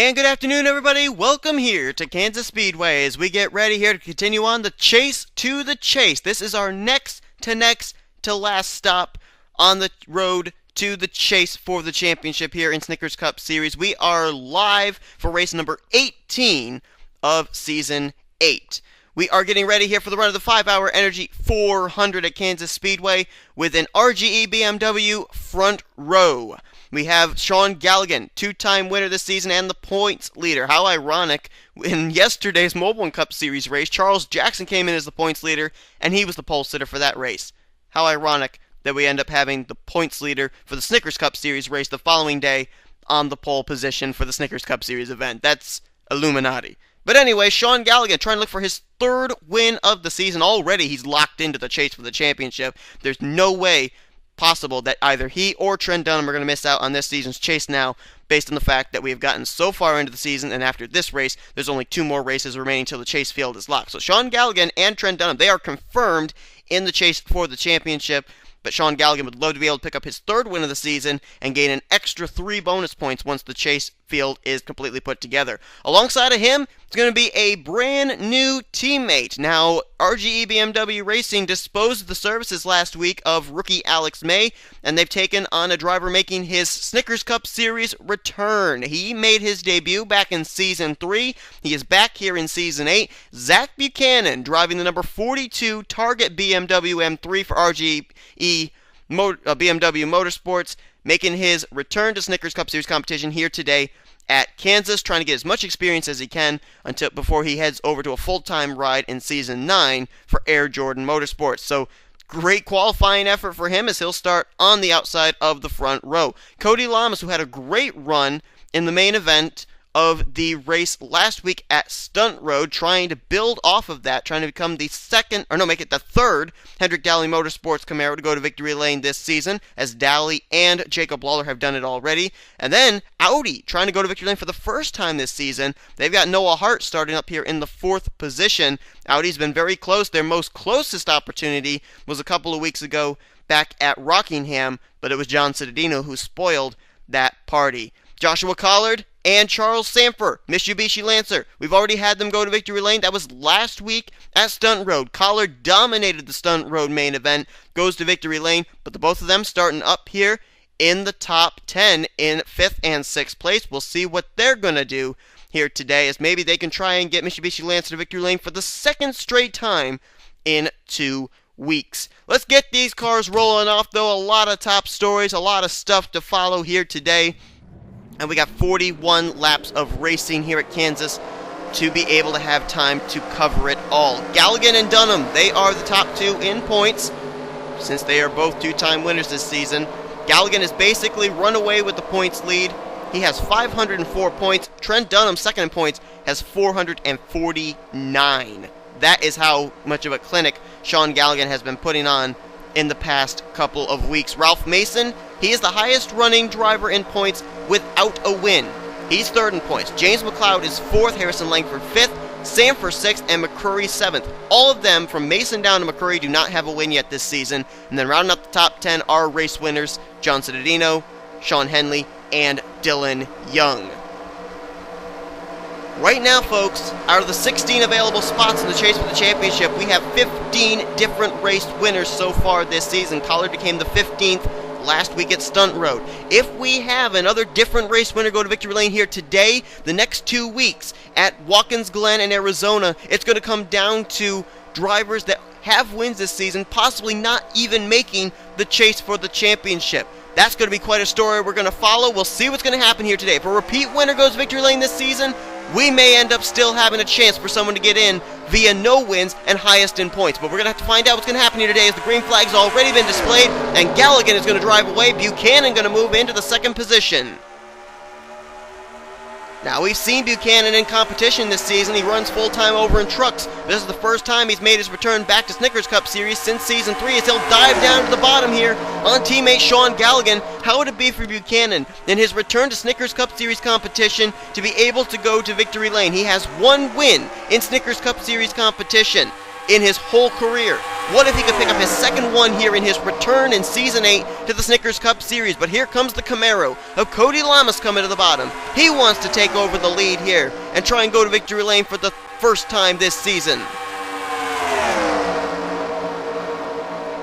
And good afternoon, everybody. Welcome here to Kansas Speedway as we get ready here to continue on the chase to the chase. This is our next to last stop on the road to the chase for the championship here in Snickers Cup Series. We are live for race number 18 of Season 8. We are getting ready here for the run of the 5-hour Energy 400 at Kansas Speedway with an RGE BMW front row. We have Sean Galligan, two-time winner this season and the points leader. How ironic, in yesterday's Mobile Cup Series race, Charles Jackson came in as the points leader, and he was the pole sitter for that race. How ironic that we end up having the points leader for the Snickers Cup Series race the following day on the pole position for the Snickers Cup Series event. That's Illuminati. But anyway, Sean Galligan trying to look for his third win of the season. Already he's locked into the chase for the championship. There's no way possible that either he or Trent Dunham are going to miss out on this season's chase now, based on the fact that we have gotten so far into the season, and after this race, there's only 2 more races remaining until the chase field is locked. So Sean Galligan and Trent Dunham, they are confirmed in the chase for the championship, but Sean Galligan would love to be able to pick up his third win of the season and gain an extra 3 bonus points once the chase field is completely put together. Alongside of him, it's going to be a brand new teammate. Now, RGE BMW Racing disposed of the services last week of rookie Alex May, and they've taken on a driver making his Snickers Cup Series return. He made his debut back in Season 3. He is back here in Season 8. Zach Buchanan driving the number 42 Target BMW M3 for RGE BMW Motorsports, making his return to Snickers Cup Series competition here today at Kansas, trying to get as much experience as he can before he heads over to a full-time ride in Season 9 for Air Jordan Motorsports. So, great qualifying effort for him as he'll start on the outside of the front row. Cody Lamas, who had a great run in the main event of the race last week at Stunt Road, trying to build off of that, trying to become the third Hendrick Daly Motorsports Camaro to go to victory lane this season, as Daly and Jacob Lawler have done it already. And then Audi trying to go to victory lane for the first time this season. They've got Noah Hart starting up here in the 4th position. Audi's been very close. Their most closest opportunity was a couple of weeks ago back at Rockingham, but it was John Cittadino who spoiled that party. Joshua Collard and Charles Sanford, Mitsubishi Lancer. We've already had them go to victory lane. That was last week at Stunt Road. Collard dominated the Stunt Road main event, goes to victory lane, but the both of them starting up here in the top 10 in 5th and 6th place. We'll see what they're going to do here today, as maybe they can try and get Mitsubishi Lancer to victory lane for the second straight time in 2 weeks. Let's get these cars rolling off, though. A lot of top stories, a lot of stuff to follow here today. And we got 41 laps of racing here at Kansas to be able to have time to cover it all. Galligan and Dunham, they are the top 2 in points, since they are both 2-time winners this season. Galligan has basically run away with the points lead. He has 504 points. Trent Dunham, second in points, has 449. That is how much of a clinic Sean Galligan has been putting on in the past couple of weeks. Ralph Mason, he is the highest running driver in points without a win. He's 3rd in points. James McLeod is 4th, Harrison Langford 5th, Sanford 6th, and McCurry 7th. All of them, from Mason down to McCurry, do not have a win yet this season. And then rounding up the top 10 are race winners John Cittadino, Sean Henley, and Dylan Young. Right now, folks, out of the 16 available spots in the chase for the championship, we have 15 different race winners so far this season. Collard became the 15th last week at Stunt Road. If we have another different race winner go to victory lane here today, the next 2 weeks at Watkins Glen in Arizona, it's going to come down to drivers that have wins this season, possibly not even making the chase for the championship. That's going to be quite a story we're going to follow. We'll see what's going to happen here today. If a repeat winner goes victory lane this season, we may end up still having a chance for someone to get in via no wins and highest in points. But we're going to have to find out what's going to happen here today, as the green flag's already been displayed, and Galligan is going to drive away. Buchanan going to move into the 2nd position. Now, we've seen Buchanan in competition this season. He runs full-time over in trucks. This is the first time he's made his return back to Snickers Cup Series since Season 3, as he'll dive down to the bottom here on teammate Sean Galligan. How would it be for Buchanan in his return to Snickers Cup Series competition to be able to go to victory lane? He has 1 win in Snickers Cup Series competition. in his whole career. What if he could pick up his second one here in his return in Season 8 to the Snickers Cup Series? But here comes the Camaro of Cody Lamas coming to the bottom. He wants to take over the lead here and try and go to victory lane for the first time this season.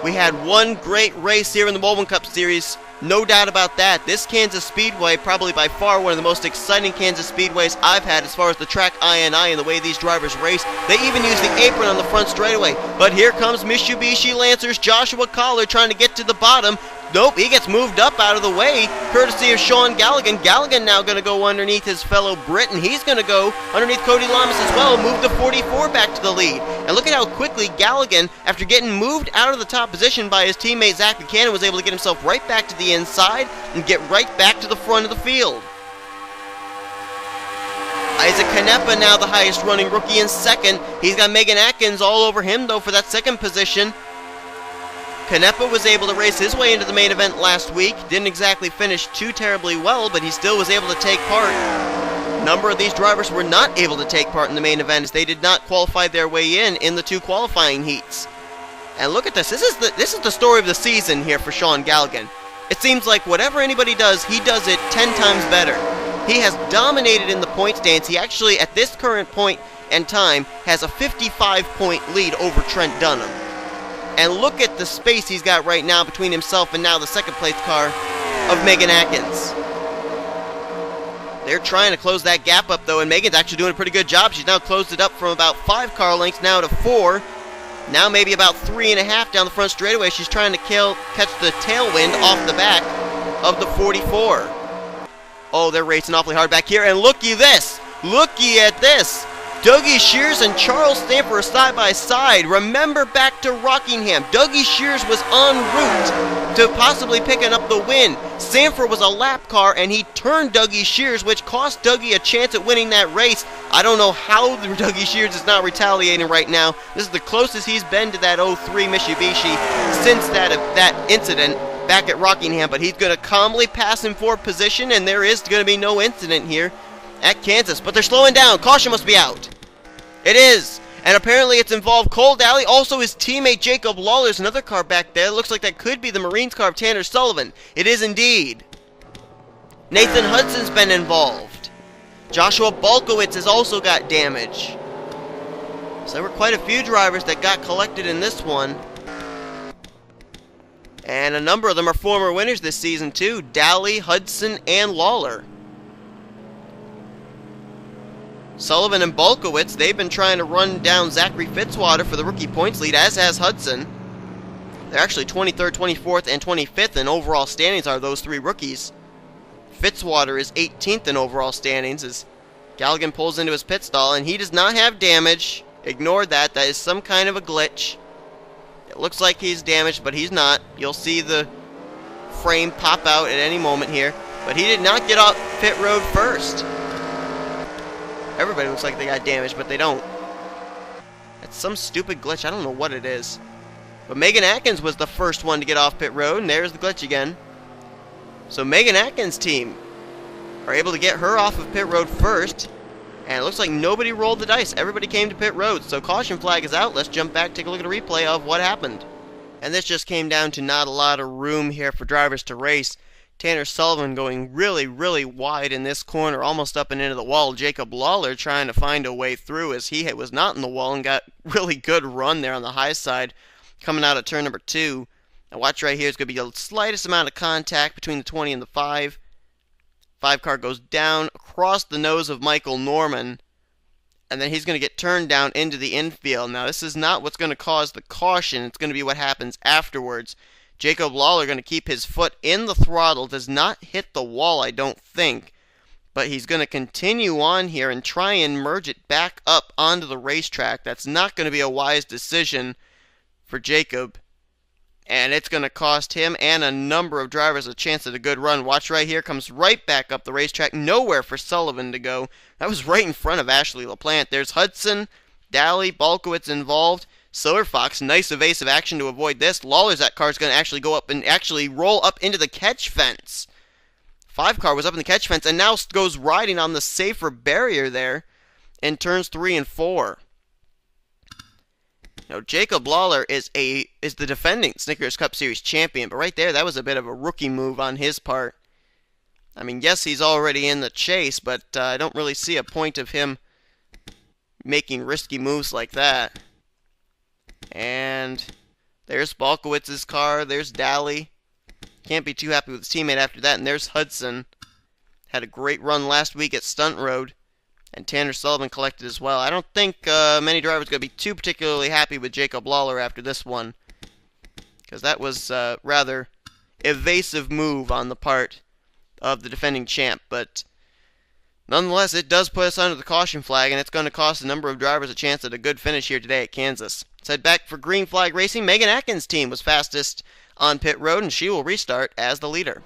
We had one great race here in the Moldman Cup Series. No doubt about that. This Kansas Speedway, probably by far one of the most exciting Kansas Speedways I've had as far as the track INI and the way these drivers race. They even use the apron on the front straightaway. But here comes Mitsubishi Lancer's Joshua Collar trying to get to the bottom. Nope, he gets moved up out of the way, courtesy of Sean Galligan. Galligan now going to go underneath his fellow Brit, and he's going to go underneath Cody Lamas as well, move the 44 back to the lead. And look at how quickly Galligan, after getting moved out of the top position by his teammate Zach Buchanan, was able to get himself right back to the inside and get right back to the front of the field. Isaac Canepa now the highest running rookie in second. He's got Megan Atkins all over him though for that second position. Canepa was able to race his way into the main event last week. Didn't exactly finish too terribly well, but he still was able to take part. A number of these drivers were not able to take part in the main event as they did not qualify their way in the two qualifying heats. And look at this. This is the story of the season here for Sean Galligan. It seems like whatever anybody does, he does it 10 times better. He has dominated in the point stands. He actually, at this current point and time, has a 55-point lead over Trent Dunham. And look at the space he's got right now between himself and now the second place car of Megan Atkins. They're trying to close that gap up though, and Megan's actually doing a pretty good job. She's now closed it up from about 5 car lengths now to 4. Now maybe about 3.5 down the front straightaway. She's trying to catch the tailwind off the back of the 44. Oh, they're racing awfully hard back here, and looky this! Looky at this! Dougie Shears and Charles Stamper are side by side. Remember back to Rockingham. Dougie Shears was en route to possibly picking up the win. Sanford was a lap car and he turned Dougie Shears, which cost Dougie a chance at winning that race. I don't know how Dougie Shears is not retaliating right now. This is the closest he's been to that 03 Mitsubishi since that incident back at Rockingham, but he's going to calmly pass him for position, and there is going to be no incident here at Kansas, but they're slowing down. Caution must be out. It is. And apparently it's involved Cole Daly, also his teammate Jacob Lawler's another car back there. It looks like that could be the Marines car of Tanner Sullivan. It is indeed. Nathan Hudson's been involved. Joshua Balkowitz has also got damage. So there were quite a few drivers that got collected in this one. And a number of them are former winners this season too. Daly, Hudson, and Lawler. Sullivan and Balkowitz, they've been trying to run down Zachary Fitzwater for the rookie points lead, as has Hudson. They're actually 23rd, 24th, and 25th in overall standings are those three rookies. Fitzwater is 18th in overall standings as Galligan pulls into his pit stall, and he does not have damage. Ignore that. That is some kind of a glitch. It looks like he's damaged, but he's not. You'll see the frame pop out at any moment here. But he did not get off pit road first. Everybody looks like they got damaged, but they don't. That's some stupid glitch. I don't know what it is. But Megan Atkins was the first one to get off pit road, and there's the glitch again. So Megan Atkins' team are able to get her off of pit road first. And it looks like nobody rolled the dice. Everybody came to pit road. So caution flag is out. Let's jump back, take a look at a replay of what happened. And this just came down to not a lot of room here for drivers to race. Tanner Sullivan going really, really wide in this corner, almost up and into the wall. Jacob Lawler trying to find a way through as he was not in the wall and got really good run there on the high side coming out of turn number 2. Now watch right here. It's going to be the slightest amount of contact between the 20 and the 5. 5 car goes down across the nose of Michael Norman, and then he's going to get turned down into the infield. Now this is not what's going to cause the caution. It's going to be what happens afterwards. Jacob Lawler going to keep his foot in the throttle, does not hit the wall, I don't think. But he's going to continue on here and try and merge it back up onto the racetrack. That's not going to be a wise decision for Jacob. And it's going to cost him and a number of drivers a chance at a good run. Watch right here, comes right back up the racetrack. Nowhere for Sullivan to go. That was right in front of Ashley LaPlante. There's Hudson, Daly, Balkowitz involved. Silver Fox, nice evasive action to avoid this. Lawler's that car is going to actually go up and actually roll up into the catch fence. 5 car was up in the catch fence and now goes riding on the safer barrier there in turns 3 and 4. Jacob Lawler is the defending Snickers Cup Series champion, but right there, that was a bit of a rookie move on his part. I mean, yes, he's already in the chase, but I don't really see a point of him making risky moves like that. And there's Balkowitz's car. There's Daly. Can't be too happy with his teammate after that. And there's Hudson. Had a great run last week at Stunt Road. And Tanner Sullivan collected as well. I don't think many drivers are going to be too particularly happy with Jacob Lawler after this one, because that was a rather evasive move on the part of the defending champ. But nonetheless, it does put us under the caution flag, and it's going to cost a number of drivers a chance at a good finish here today at Kansas. Let's head back for green flag racing. Megan Atkins' team was fastest on pit road, and she will restart as the leader.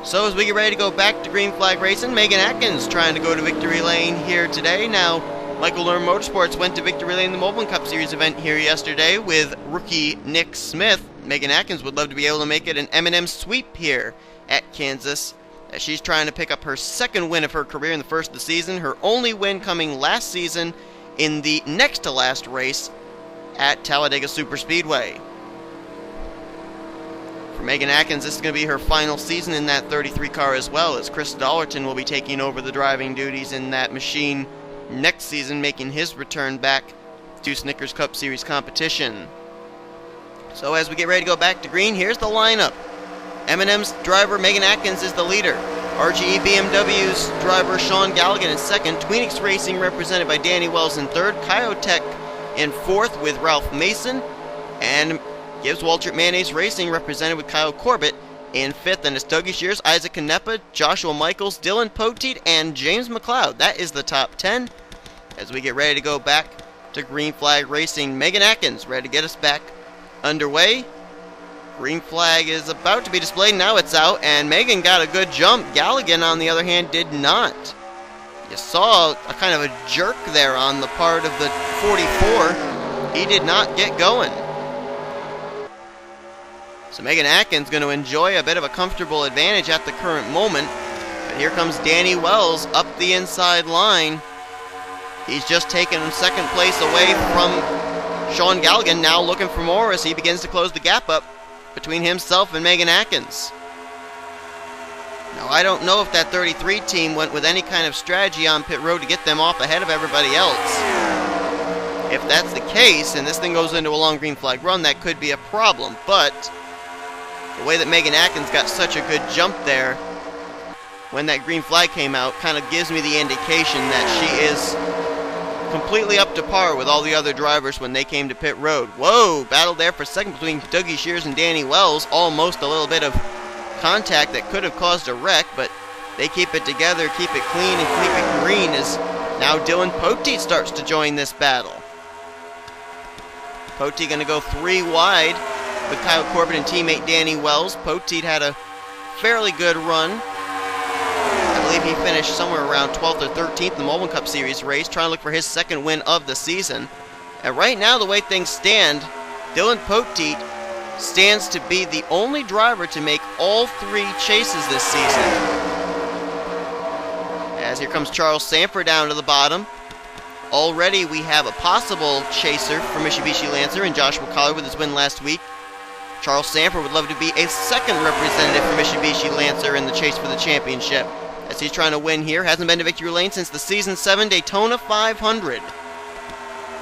So as we get ready to go back to green flag racing, Megan Atkins trying to go to victory lane here today. Now, Michael Lerner Motorsports went to victory lane in the Moblin Cup Series event here yesterday with rookie Nick Smith. Megan Atkins would love to be able to make it an M&M sweep here at Kansas, as she's trying to pick up her second win of her career in the first of the season, her only win coming last season in the next to last race at Talladega Superspeedway. For Megan Atkins, this is going to be her final season in that 33 car as well, as Chris Dollerton will be taking over the driving duties in that machine next season, making his return back to Snickers Cup Series competition. So as we get ready to go back to green, here's the lineup. M&M's driver Megan Atkins is the leader. RGE BMW's driver Sean Galligan in second. Tweenix Racing represented by Danny Wells in third. Kyotech in fourth with Ralph Mason. And Gibbs Waltrip Mayonnaise Racing represented with Kyle Corbett in fifth. And it's Dougie Shears, Isaac Canepa, Joshua Michaels, Dylan Poteet, and James McLeod. That is the top 10. As we get ready to go back to green flag racing, Megan Atkins ready to get us back underway. Green flag is about to be displayed. Now it's out, and Megan got a good jump. Galligan, on the other hand, did not. You saw a kind of a jerk there on the part of the 44. He did not get going. So Megan Atkins going to enjoy a bit of a comfortable advantage at the current moment. But here comes Danny Wells up the inside line. He's just taken second place away from Sean Galligan, now looking for more as he begins to close the gap up between himself and Megan Atkins. Now, I don't know if that 33 team went with any kind of strategy on pit road to get them off ahead of everybody else. If that's the case, and this thing goes into a long green flag run, that could be a problem. But the way that Megan Atkins got such a good jump there when that green flag came out kind of gives me the indication that she is completely up to par with all the other drivers when they came to pit road. Whoa, battle there for second between Dougie Shears and Danny Wells. Almost a little bit of contact that could have caused a wreck, but they keep it together, keep it clean, and keep it green as now Dylan Poteet starts to join this battle. Poteet going to go 3 wide with Kyle Corbett and teammate Danny Wells. Poteet had a fairly good run. I believe he finished somewhere around 12th or 13th in the Moblin Cup Series race, trying to look for his second win of the season. And right now, the way things stand, Dylan Poteet stands to be the only driver to make all 3 chases this season. As here comes Charles Sanford down to the bottom. Already we have a possible chaser for Mitsubishi Lancer and Joshua Collier with his win last week. Charles Sanford would love to be a second representative for Mitsubishi Lancer in the chase for the championship, as he's trying to win here. Hasn't been to victory lane since the Season 7 Daytona 500.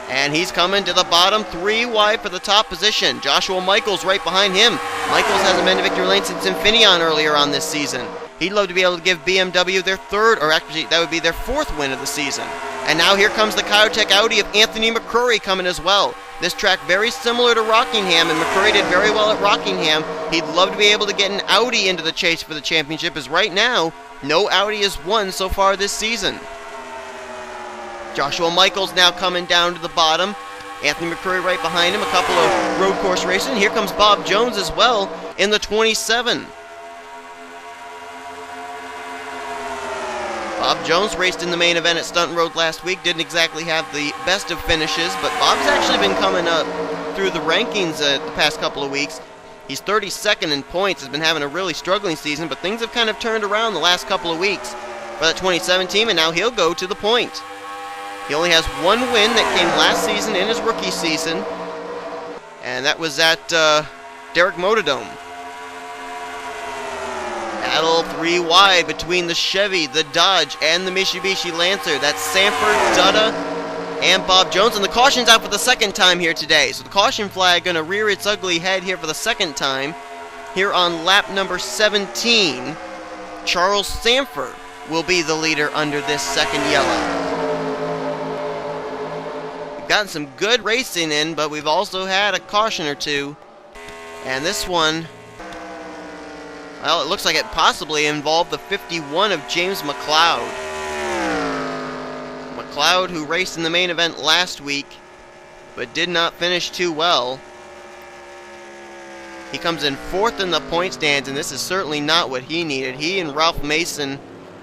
And he's coming to the bottom, 3 wide for the top position. Joshua Michaels right behind him. Michaels hasn't been to victory lane since Infineon earlier on this season. He'd love to be able to give BMW their third, or actually that would be their 4th win of the season. And now here comes the Kyotech Audi of Anthony McCrory coming as well. This track very similar to Rockingham, and McCrory did very well at Rockingham. He'd love to be able to get an Audi into the chase for the championship, as right now, no Audi has won so far this season. Joshua Michaels now coming down to the bottom. Anthony McCrory right behind him, a couple of road course racing. Here comes Bob Jones as well in the 27. Bob Jones raced in the main event at Stunt Road last week. Didn't exactly have the best of finishes, but Bob's actually been coming up through the rankings the past couple of weeks. He's 32nd in points, has been having a really struggling season, but things have kind of turned around the last couple of weeks for that 27 team, and now he'll go to the point. He only has 1 win that came last season in his rookie season, And that was at Derek Motodome. Battle 3 wide between the Chevy, the Dodge, and the Mitsubishi Lancer. That's Sanford, Dutta, and Bob Jones. And the caution's out for the second time here today. So the caution flag going to rear its ugly head here for the second time. Here on lap number 17, Charles Sanford will be the leader under this second yellow. We've gotten some good racing in, but we've also had a caution or two. And this one, well, it looks like it possibly involved the 51 of James McLeod. McLeod, who raced in the main event last week, but did not finish too well. He comes in 4th in the point stands, and this is certainly not what he needed. He and Ralph Mason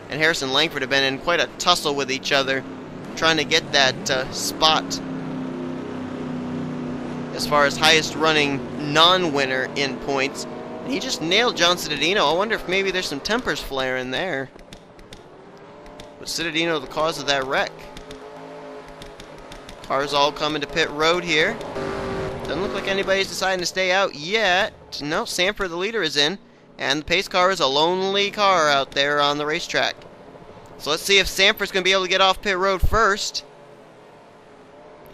and Harrison Langford have been in quite a tussle with each other, trying to get that spot as far as highest running non-winner in points. And he just nailed John Cittadino. I wonder if maybe there's some tempers flaring there. Was Cittadino the cause of that wreck? Cars all coming to pit road here. Doesn't look like anybody's deciding to stay out yet. No, Sanford, the leader, is in. And the pace car is a lonely car out there on the racetrack. So let's see if Sanford's going to be able to get off pit road first.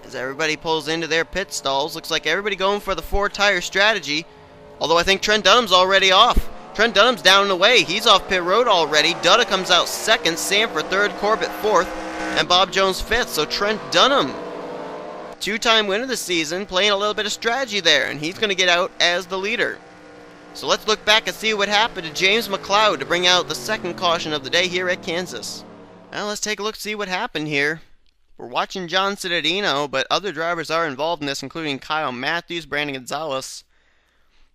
As everybody pulls into their pit stalls. Looks like everybody going for the 4-tire strategy. Although I think Trent Dunham's already off. Trent Dunham's down and away. He's off pit road already. Dutta comes out 2nd. Sanford 3rd. Corbett 4th. And Bob Jones 5th. So Trent Dunham, 2-time winner this season, playing a little bit of strategy there, and he's going to get out as the leader. So let's look back and see what happened to James McLeod to bring out the second caution of the day here at Kansas. Now let's take a look, see what happened here. We're watching John Cittadino, but other drivers are involved in this, including Kyle Matthews, Brandon Gonzalez.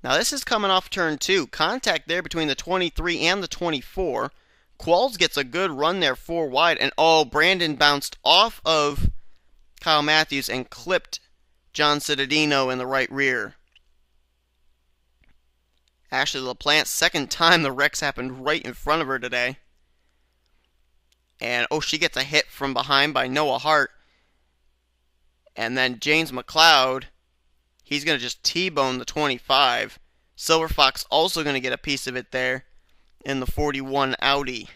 Now this is coming off turn 2. Contact there between the 23 and the 24. Qualls gets a good run there 4 wide, and oh, Brandon bounced off of Kyle Matthews and clipped John Cittadino in the right rear. Ashley LaPlante, second time the wreck's happened right in front of her today. And, oh, she gets a hit from behind by Noah Hart. And then James McLeod, he's going to just T-bone the 25. Silver Fox also going to get a piece of it there in the 41 Audi.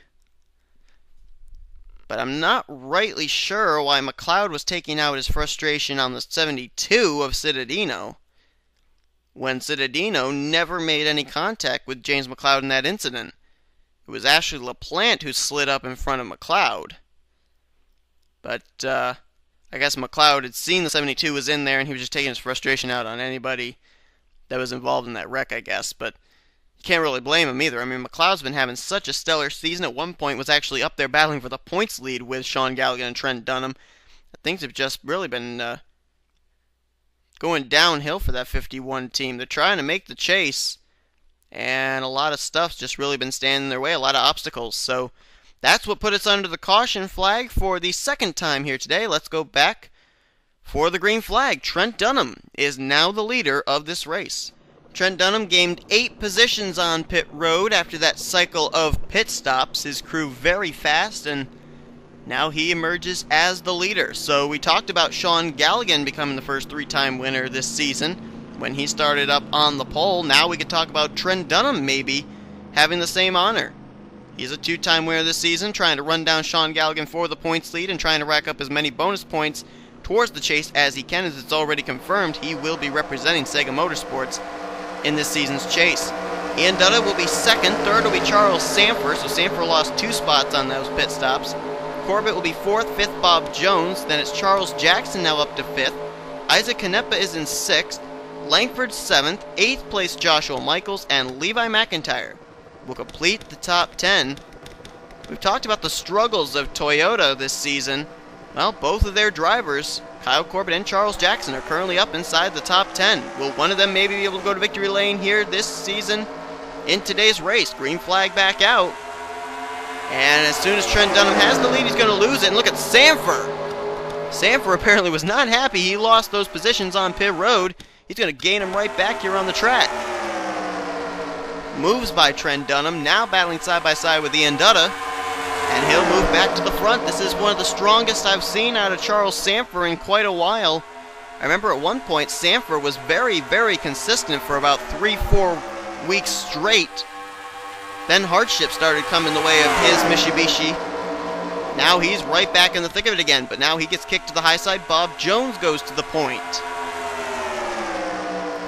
But I'm not rightly sure why McLeod was taking out his frustration on the 72 of Cittadino, when Cittadino never made any contact with James McLeod in that incident. It was Ashley LaPlante who slid up in front of McLeod. But I guess McLeod had seen the 72 was in there, and he was just taking his frustration out on anybody that was involved in that wreck, I guess. But you can't really blame him either. I mean, McLeod's been having such a stellar season. At one point was actually up there battling for the points lead with Sean Galligan and Trent Dunham. Things have just really been going downhill for that 51 team. They're trying to make the chase, and a lot of stuff's just really been standing in their way, a lot of obstacles. So that's what put us under the caution flag for the second time here today. Let's go back for the green flag. Trent Dunham is now the leader of this race. Trent Dunham gained 8 positions on pit road after that cycle of pit stops. His crew very fast, and now he emerges as the leader. So we talked about Sean Galligan becoming the first 3-time winner this season when he started up on the pole. Now we could talk about Trent Dunham maybe having the same honor. He's a 2-time winner this season, trying to run down Sean Galligan for the points lead and trying to rack up as many bonus points towards the chase as he can, as it's already confirmed he will be representing Sega Motorsports in this season's chase. Ian Dutta will be 2nd. 3rd will be Charles Sanford, so Sanford lost 2 spots on those pit stops. Corbett will be 4th. 5th, Bob Jones. Then it's Charles Jackson now up to 5th. Isaac Canepa is in 6th. Langford 7th. 8th place Joshua Michaels, and Levi McIntyre will complete the top 10. We've talked about the struggles of Toyota this season. Well, both of their drivers, Kyle Corbett and Charles Jackson, are currently up inside the top 10. Will one of them maybe be able to go to victory lane here this season in today's race? Green flag back out. And as soon as Trent Dunham has the lead, he's going to lose it. And look at Sanford. Sanford apparently was not happy he lost those positions on pit road. He's going to gain them right back here on the track. Moves by Trent Dunham, now battling side by side with Ian Dutta. And he'll move back to the front. This is one of the strongest I've seen out of Charles Sanford in quite a while. I remember at one point, Sanford was very, very consistent for about 3-4 weeks straight. Then hardship started coming the way of his Mitsubishi. Now he's right back in the thick of it again, but now he gets kicked to the high side. Bob Jones goes to the point.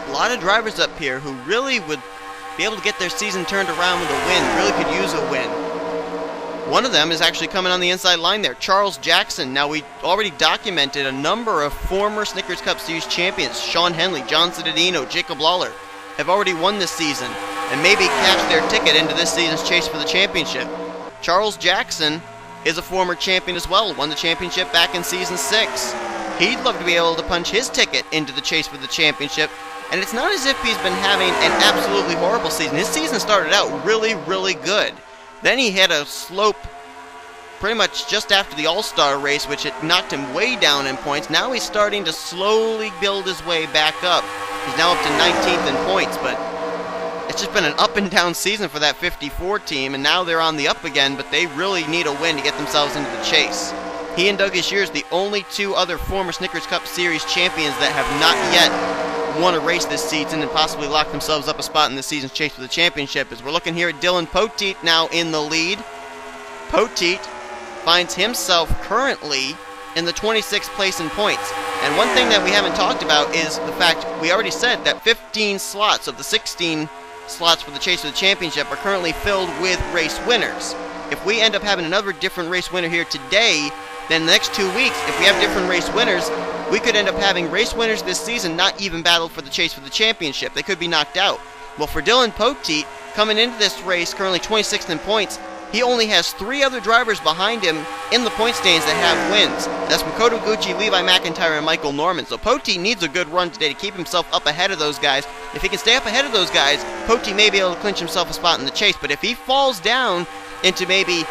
A lot of drivers up here who really would be able to get their season turned around with a win, really could use a win. One of them is actually coming on the inside line there, Charles Jackson. Now, we already documented a number of former Snickers Cup Series champions. Sean Henley, John Cittadino, Jacob Lawler have already won this season and maybe cashed their ticket into this season's chase for the championship. Charles Jackson is a former champion as well, won the championship back in Season 6. He'd love to be able to punch his ticket into the chase for the championship, and it's not as if he's been having an absolutely horrible season. His season started out really, really good. Then he had a slope pretty much just after the All-Star race, which it knocked him way down in points. Now he's starting to slowly build his way back up. He's now up to 19th in points, but it's just been an up and down season for that 54 team, and now they're on the up again, but they really need a win to get themselves into the chase. He and Dougie Shears, the only two other former Snickers Cup Series champions that have not yet won a race this season and possibly lock themselves up a spot in this season's chase for the championship. As we're looking here at Dylan Poteet now in the lead. Poteet finds himself currently in the 26th place in points. And one thing that we haven't talked about is the fact we already said that 15 slots of the 16 slots for the chase for the championship are currently filled with race winners. If we end up having another different race winner here today, then the next 2 weeks, if we have different race winners, we could end up having race winners this season not even battle for the chase for the championship. They could be knocked out. Well, for Dylan Poteet, coming into this race, currently 26th in points, he only has 3 other drivers behind him in the point stands that have wins. That's Makoto Gucci, Levi McIntyre, and Michael Norman. So Poteet needs a good run today to keep himself up ahead of those guys. If he can stay up ahead of those guys, Poteet may be able to clinch himself a spot in the chase. But if he falls down into maybe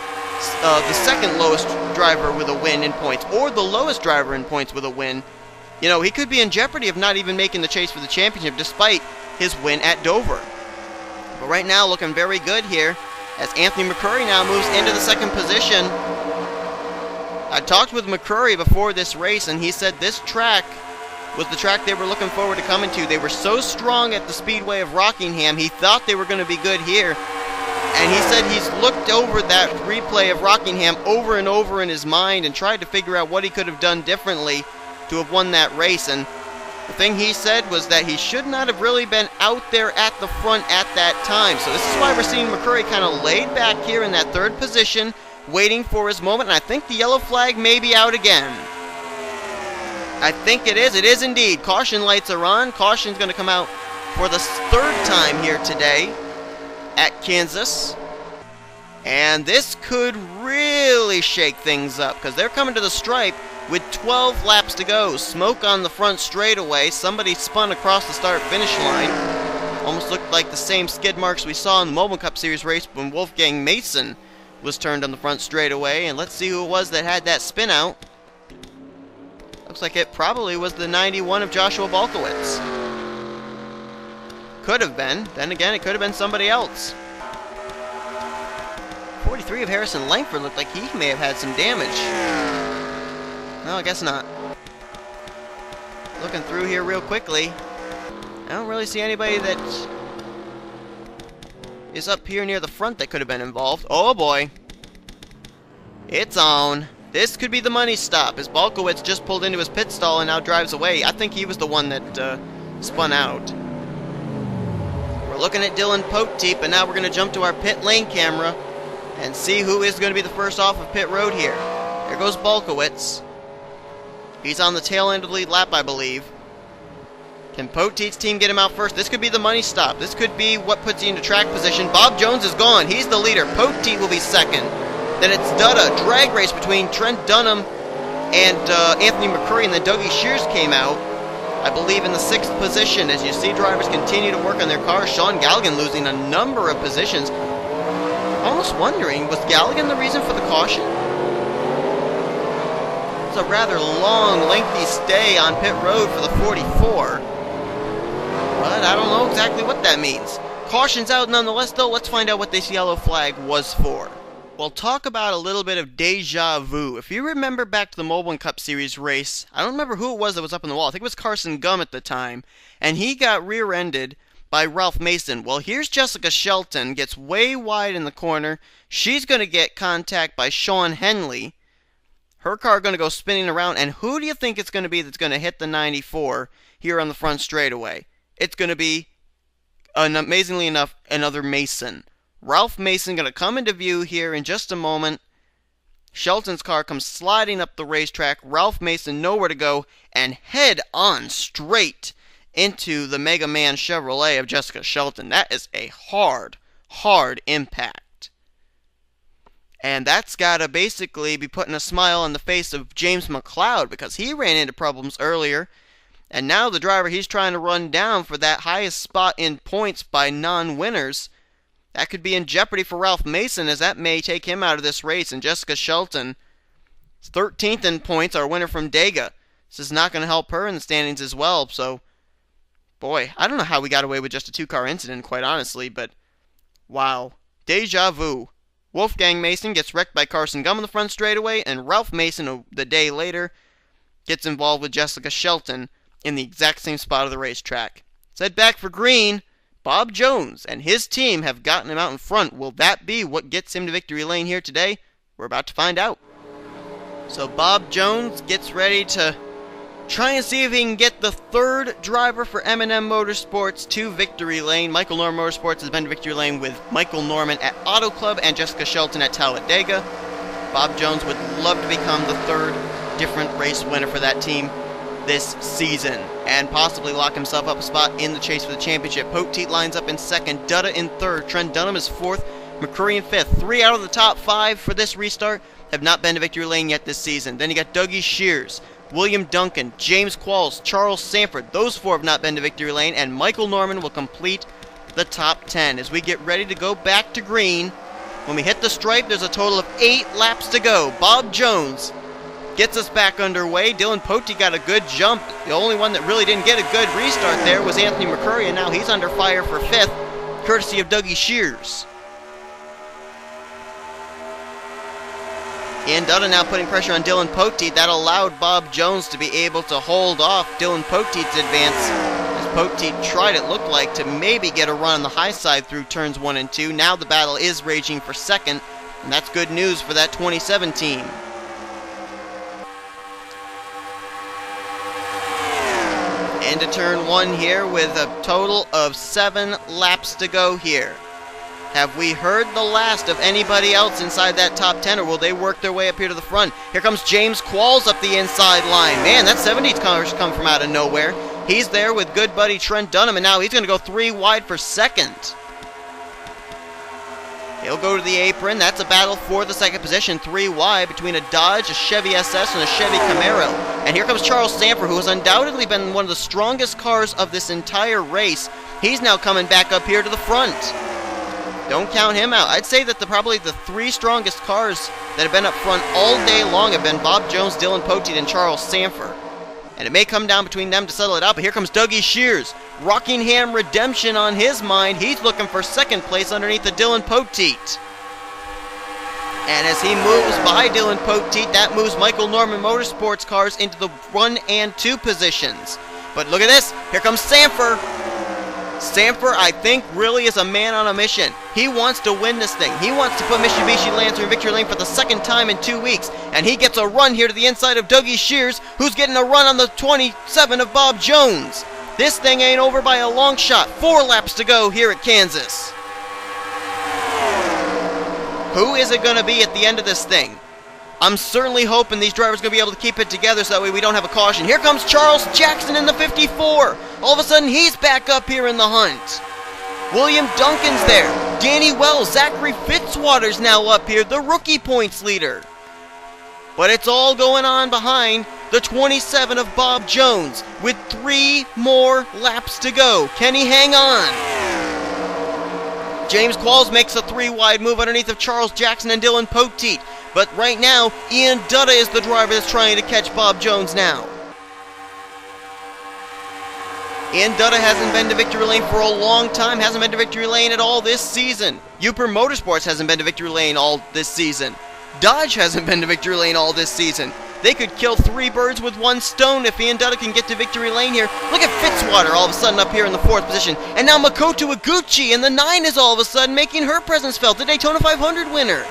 the second lowest driver with a win in points, or the lowest driver in points with a win, you know, he could be in jeopardy of not even making the chase for the championship despite his win at Dover. But right now, looking very good here as Anthony McCurry now moves into the second position. I talked with McCurry before this race, and he said this track was the track they were looking forward to coming to. They were so strong at the Speedway of Rockingham, he thought they were going to be good here. And he said he's looked over that replay of Rockingham over and over in his mind and tried to figure out what he could have done differently to have won that race. And the thing he said was that he should not have really been out there at the front at that time. So this is why we're seeing McCurry kind of laid back here in that third position, waiting for his moment. And I think the yellow flag may be out again. I think it is. It is indeed. Caution lights are on. Caution's going to come out for the third time here today at Kansas. And this could really shake things up because they're coming to the stripe with 12 laps to go. Smoke on the front straightaway. Somebody spun across the start-finish line. Almost looked like the same skid marks we saw in the Mobile Cup Series race when Wolfgang Mason was turned on the front straightaway. And let's see who it was that had that spin out. Looks like it probably was the 91 of Joshua Balkowitz. Could have been. Then again, it could have been somebody else. 43 of Harrison Langford looked like he may have had some damage. No, I guess not. Looking through here real quickly, I don't really see anybody that is up here near the front that could have been involved. Oh boy. It's on. This could be the money stop as Balkowitz just pulled into his pit stall and now drives away. I think he was the one that spun out. We're looking at Dylan Poteet, but now we're going to jump to our pit lane camera and see who is going to be the first off of pit road here. There goes Balkowitz. He's on the tail end of the lead lap, I believe. Can Poteet's team get him out first? This could be the money stop. This could be what puts you into track position. Bob Jones is gone. He's the leader. Poteet will be second. Then it's Dutta. Drag race between Trent Dunham and Anthony McCurry, and then Dougie Shears came out, I believe, in the 6th position. As you see drivers continue to work on their cars, Sean Galligan losing a number of positions. Almost wondering, was Galligan the reason for the caution? It's a rather long, lengthy stay on pit road for the 44. But I don't know exactly what that means. Caution's out nonetheless, though. Let's find out what this yellow flag was for. Well, talk about a little bit of deja vu. If you remember back to the Mobile Cup Series race, I don't remember who it was that was up on the wall. I think it was Carson Gum at the time, and he got rear-ended by Ralph Mason. Well, here's Jessica Shelton, gets way wide in the corner. She's going to get contact by Sean Henley. Her car going to go spinning around, and who do you think it's going to be that's going to hit the 94 here on the front straightaway? It's going to be, amazingly enough, another Mason. Ralph Mason going to come into view here in just a moment. Shelton's car comes sliding up the racetrack. Ralph Mason nowhere to go, and head on straight into the Mega Man Chevrolet of Jessica Shelton. That is a hard, hard impact. And that's got to basically be putting a smile on the face of James McLeod, because he ran into problems earlier. And now the driver he's trying to run down for that highest spot in points by non-winners, that could be in jeopardy for Ralph Mason, as that may take him out of this race. And Jessica Shelton is 13th in points, our winner from Dega. This is not going to help her in the standings as well. So, boy, I don't know how we got away with just a two-car incident, quite honestly, but wow. Deja vu. Wolfgang Mason gets wrecked by Carson Gum on the front straightaway, and Ralph Mason, the day later, gets involved with Jessica Shelton in the exact same spot of the racetrack. Let's head back for green. Bob Jones and his team have gotten him out in front. Will that be what gets him to victory lane here today? We're about to find out. So Bob Jones gets ready to try and see if he can get the third driver for M&M Motorsports to victory lane. Michael Norman Motorsports has been to victory lane with Michael Norman at Auto Club and Jessica Shelton at Talladega. Bob Jones would love to become the third different race winner for that team this season and possibly lock himself up a spot in the chase for the championship. Poteet lines up in second, Dutta in third, Trent Dunham is fourth, McCurry in fifth. 3 out of the top 5 for this restart have not been to victory lane yet this season. Then you got Dougie Shears, William Duncan, James Qualls, Charles Sanford. Those 4 have not been to victory lane, and Michael Norman will complete the top 10 as we get ready to go back to green. When we hit the stripe, there's a total of 8 laps to go. Bob Jones gets us back underway. Dylan Poteet got a good jump. The only one that really didn't get a good restart there was Anthony McCurry, and now he's under fire for 5th, courtesy of Dougie Shears. Ian Dutta now putting pressure on Dylan Poteet. That allowed Bob Jones to be able to hold off Dylan Poteet's advance, as Poteet tried, it looked like, to maybe get a run on the high side through turns 1 and 2. Now the battle is raging for second, and that's good news for that 2017. Into turn 1 here with a total of 7 laps to go here. Have we heard the last of anybody else inside that top 10, or will they work their way up here to the front? Here comes James Qualls up the inside line. Man, that 70s car's come from out of nowhere. He's there with good buddy Trent Dunham, and now he's going to go 3 wide for second. He'll go to the apron. That's a battle for the second position, 3 wide between a Dodge, a Chevy SS, and a Chevy Camaro. And here comes Charles Sanford, who has undoubtedly been one of the strongest cars of this entire race. He's now coming back up here to the front. Don't count him out. I'd say that probably the 3 strongest cars that have been up front all day long have been Bob Jones, Dylan Poteet, and Charles Sanford. And it may come down between them to settle it out, but here comes Dougie Shears. Rockingham Redemption on his mind. He's looking for second place underneath the Dylan Poteet. And as he moves by Dylan Poteet, that moves Michael Norman Motorsports cars into the 1 and 2 positions. But look at this. Here comes Sanford. Sanford, I think, really is a man on a mission. He wants to win this thing. He wants to put Mitsubishi Lancer in victory lane for the second time in 2 weeks. And he gets a run here to the inside of Dougie Shears, who's getting a run on the 27 of Bob Jones. This thing ain't over by a long shot. 4 laps to go here at Kansas. Who is it going to be at the end of this thing? I'm certainly hoping these drivers are going to be able to keep it together so that way we don't have a caution. Here comes Charles Jackson in the 54. All of a sudden, he's back up here in the hunt. William Duncan's there. Danny Wells, Zachary Fitzwater's now up here, the rookie points leader. But it's all going on behind the 27 of Bob Jones with 3 more laps to go. Can he hang on? James Qualls makes a 3 wide move underneath of Charles Jackson and Dylan Poteet. But right now, Ian Dutta is the driver that's trying to catch Bob Jones now. Ian Dutta hasn't been to victory lane for a long time, hasn't been to victory lane at all this season. Uper Motorsports hasn't been to victory lane all this season. Dodge hasn't been to victory lane all this season. They could kill 3 birds with 1 stone if Ian Dutta can get to victory lane here. Look at Fitzwater all of a sudden up here in the 4th position. And now Makoto Iguchi in the 9 is all of a sudden making her presence felt, the Daytona 500 winner.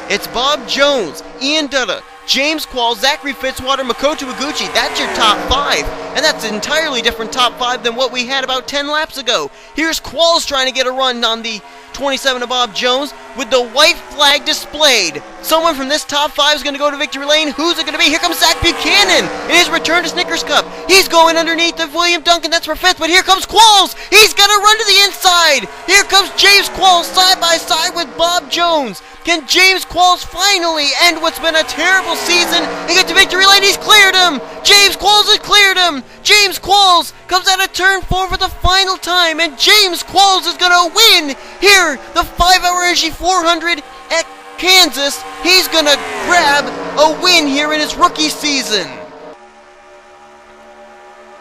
It's Bob Jones, Ian Dutta, James Qualls, Zachary Fitzwater, Makoto Iguchi. That's your top 5. And that's an entirely different top 5 than what we had about 10 laps ago. Here's Qualls trying to get a run on the 27 of Bob Jones with the white flag displayed. Someone from this top 5 is going to go to victory lane. Who's it going to be? Here comes Zach Buchanan in his return to Snickers Cup. He's going underneath of William Duncan. That's for 5th, but here comes Qualls. He's going to run to the inside. Here comes James Qualls side by side with Bob Jones. Can James Qualls finally end what's been a terrible season and get to victory lane? He's cleared him. James Qualls has cleared him. James Qualls comes out of turn 4 for the final time, and James Qualls is going to win here the 5-Hour Energy 400 at Kansas. He's going to grab a win here in his rookie season.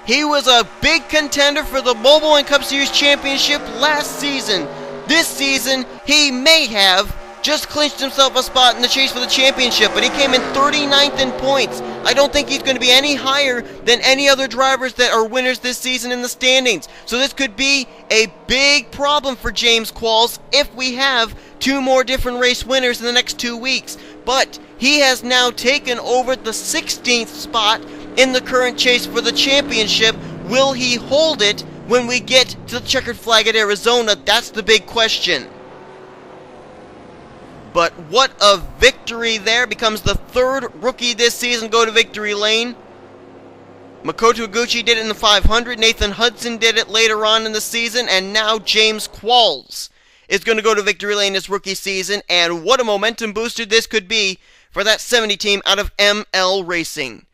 He was a big contender for the Mobile and Cup Series Championship last season. This season, he may have just clinched himself a spot in the chase for the championship, but he came in 39th in points. I don't think he's going to be any higher than any other drivers that are winners this season in the standings. So this could be a big problem for James Qualls if we have 2 more different race winners in the next 2 weeks. But he has now taken over the 16th spot in the current chase for the championship. Will he hold it when we get to the checkered flag at Arizona? That's the big question. But what a victory there. Becomes the 3rd rookie this season go to victory lane. Makoto Iguchi did it in the 500. Nathan Hudson did it later on in the season. And now James Qualls is going to go to victory lane this rookie season. And what a momentum booster this could be for that 70 team out of ML Racing.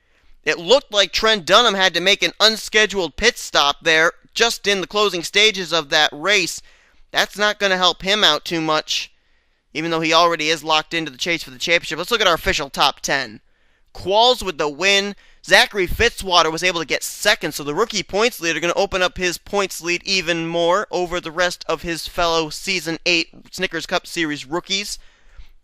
It looked like Trent Dunham had to make an unscheduled pit stop there just in the closing stages of that race. That's not going to help him out too much, even though he already is locked into the chase for the championship. Let's look at our official top 10. Qualls with the win. Zachary Fitzwater was able to get 2nd, so the rookie points leader going to open up his points lead even more over the rest of his fellow Season 8 Snickers Cup Series rookies.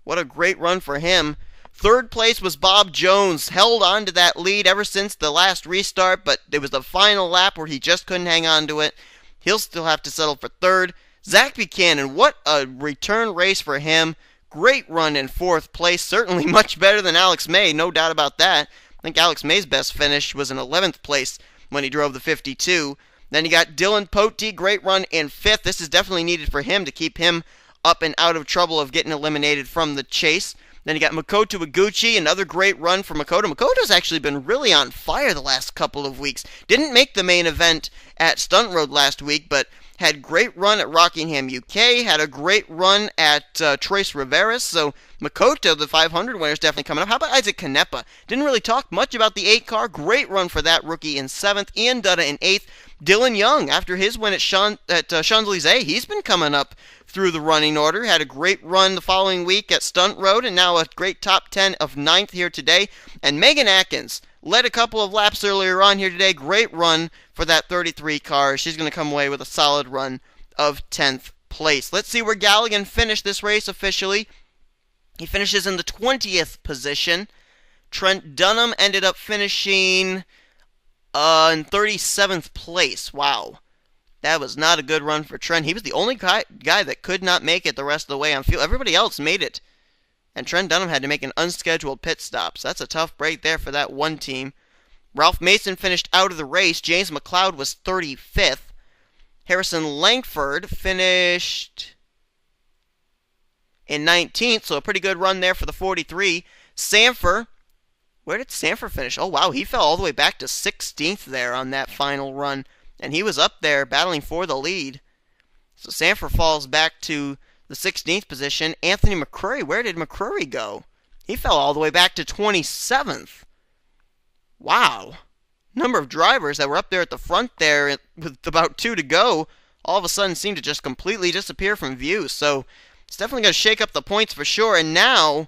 What a great run for him. 3rd place was Bob Jones. Held on to that lead ever since the last restart, but it was the final lap where he just couldn't hang on to it. He'll still have to settle for 3rd. Zach Buchanan, what a return race for him. Great run in 4th place. Certainly much better than Alex May, no doubt about that. I think Alex May's best finish was in 11th place when he drove the 52. Then you got Dylan Potee, great run in 5th. This is definitely needed for him to keep him up and out of trouble of getting eliminated from the chase. Then you got Makoto Iguchi, another great run for Makoto. Makoto's actually been really on fire the last couple of weeks. Didn't make the main event at Stunt Road last week, but had great run at Rockingham, UK. Had a great run at Tres Riveras. So Makoto, the 500 winner, is definitely coming up. How about Isaac Canepa? Didn't really talk much about the 8 car. Great run for that rookie in 7th. Ian Dutta in 8th. Dylan Young, after his win at Champs-Élysées, he's been coming up through the running order. Had a great run the following week at Stunt Road, and now a great top 10 of 9th here today. And Megan Atkins led a couple of laps earlier on here today. Great run for that 33 car. She's going to come away with a solid run of 10th place. Let's see where Galligan finished this race officially. He finishes in the 20th position. Trent Dunham ended up finishing in 37th place. Wow. That was not a good run for Trent. He was the only guy that could not make it the rest of the way on field. Everybody else made it. And Trent Dunham had to make an unscheduled pit stop. So that's a tough break there for that one team. Ralph Mason finished out of the race. James McLeod was 35th. Harrison Langford finished in 19th, so a pretty good run there for the 43. Sanford, where did Sanford finish? Oh, wow, he fell all the way back to 16th there on that final run. And he was up there battling for the lead. So Sanford falls back to the 16th position. Anthony McCrory, where did McCrory go? He fell all the way back to 27th. Wow. Number of drivers that were up there at the front there with about 2 to go all of a sudden seemed to just completely disappear from view. So it's definitely going to shake up the points for sure. And now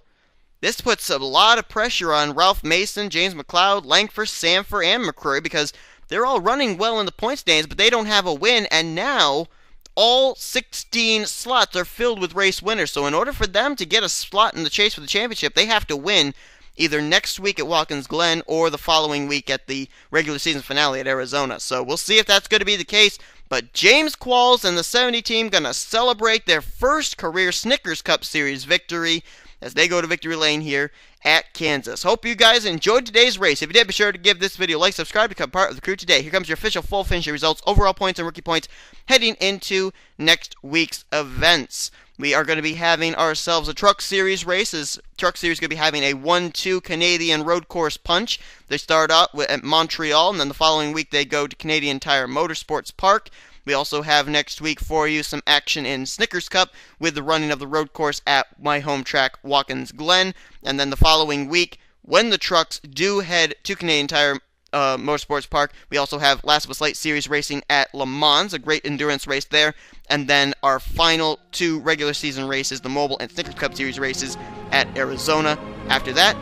this puts a lot of pressure on Ralph Mason, James McLeod, Langford, Sanford, and McCrory, because they're all running well in the point standings, but they don't have a win, and now all 16 slots are filled with race winners. So in order for them to get a slot in the chase for the championship, they have to win either next week at Watkins Glen or the following week at the regular season finale at Arizona. So we'll see if that's going to be the case. But James Qualls and the 70 team going to celebrate their first career Snickers Cup Series victory as they go to victory lane here at Kansas. Hope you guys enjoyed today's race. If you did, be sure to give this video a like, subscribe, become part of the crew today. Here comes your official full finish results, overall points and rookie points heading into next week's events. We are going to be having ourselves a Truck Series race. Truck Series is going to be having a 1-2 Canadian road course punch. They start out at Montreal, and then the following week they go to Canadian Tire Motorsports Park. We also have next week for you some action in Snickers Cup with the running of the road course at my home track, Watkins Glen. And then the following week, when the trucks do head to Canadian Tire Motorsports Park, we also have Last of Us Light Series racing at Le Mans, a great endurance race there. And then our final 2 regular season races, the Mobile and Snickers Cup Series races at Arizona. After that,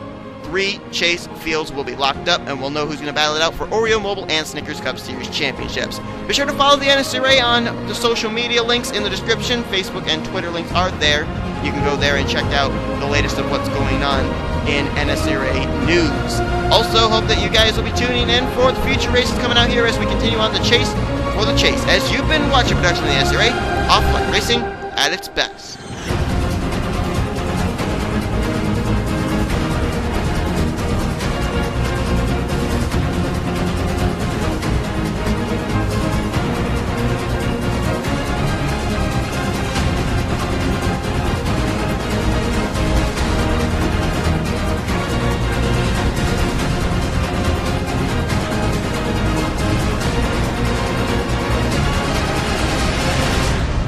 3 chase fields will be locked up, and we'll know who's going to battle it out for Oreo, Mobile, and Snickers Cup Series championships. Be sure to follow the NNSCRA on the social media links in the description. Facebook and Twitter links are there. You can go there and check out the latest of what's going on in NNSCRA news. Also, hope that you guys will be tuning in for the future races coming out here as we continue on the chase for the chase. As you've been watching production of the NNSCRA, off-line racing at its best.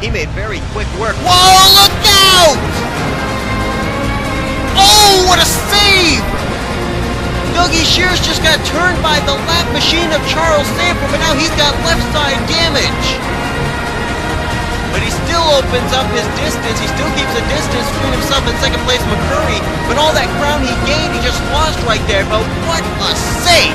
He made very quick work. Whoa, look out! Oh, what a save! Dougie Shears just got turned by the lap machine of Charles Sample, but now he's got left side damage. But he still opens up his distance. He still keeps a distance between himself and second place McCurry. But all that ground he gained, he just lost right there. But what a save!